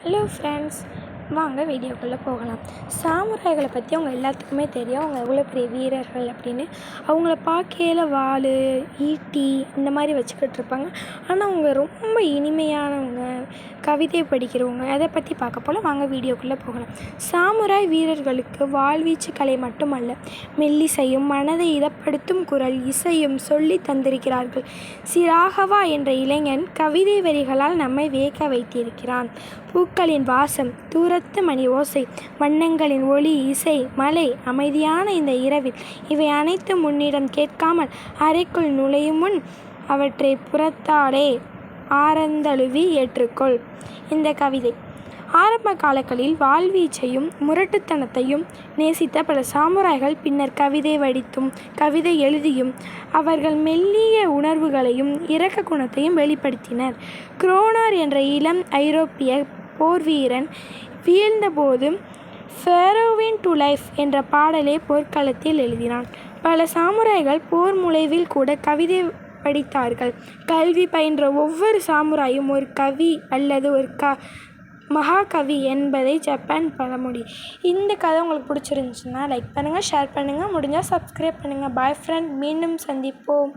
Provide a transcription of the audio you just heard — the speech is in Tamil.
ஹலோ ஃப்ரெண்ட்ஸ், வாங்க வீடியோக்குள்ளே போகலாம். சாமுராய்களை பற்றி அவங்க எல்லாத்துக்குமே தெரியும். அவங்க எவ்வளோ பெரிய வீரர்கள் அப்படின்னு. அவங்கள பார்க்கையில வாள், ஈட்டி இந்த மாதிரி வச்சுக்கிட்டு இருப்பாங்க. ஆனால் அவங்க ரொம்ப இனிமையானவங்க, கவிதை படிக்கிறவங்க. அதை பற்றி பார்க்க போல் வாங்க வீடியோக்குள்ளே போகலாம். சாமுராய் வீரர்களுக்கு வாழ்வீச்சு கலை மட்டுமல்ல, மெல்லிசையும் மனதை இதப்படுத்தும் குரல் இசையும் சொல்லி தந்திருக்கிறார்கள். சிராகவா என்ற இளைஞன் கவிதை வரிகளால் நம்மை வியக்க வைத்திருக்கிறான். பூக்களின் வாசம், தூரத்து மணி ஓசை, வண்ணங்களின் ஒளி, இசை, மலை, அமைதியான இந்த இரவில் இவை அனைத்தும் உன்னிடம் கேட்காமல் அறைக்குள் நுழையும் முன் அவற்றை புறத்தாலே ஆரந்தழுவி ஏற்றுக்கொள். இந்த கவிதை ஆரம்ப காலங்களில் வாழ்வீச்சையும் முரட்டுத்தனத்தையும் நேசித்த பல சாமுராய்கள் பின்னர் கவிதை வடித்தும் கவிதை எழுதியும் அவர்கள் மெல்லிய உணர்வுகளையும் இரக்க குணத்தையும் வெளிப்படுத்தினர். குரோனர் என்ற இளம் ஐரோப்பிய போர் வீரன் வீழ்ந்தபோது ஃபேரோவின் டு லைஃப் என்ற பாடலை போர்க்களத்தில் எழுதினான். பல சாமுராய்கள் போர் முளைவில் கூட கவிதை படித்தார்கள். கல்வி பயின்ற ஒவ்வொரு சாமுராயும் ஒரு கவி அல்லது ஒரு மகாகவி என்பதை ஜப்பான் பழமொழி. இந்த கதை உங்களுக்கு பிடிச்சிருந்துச்சுன்னா லைக் பண்ணுங்கள், ஷேர் பண்ணுங்கள், முடிஞ்சால் சப்ஸ்கிரைப் பண்ணுங்கள். பாய் ஃப்ரெண்ட், மீண்டும் சந்திப்போம்.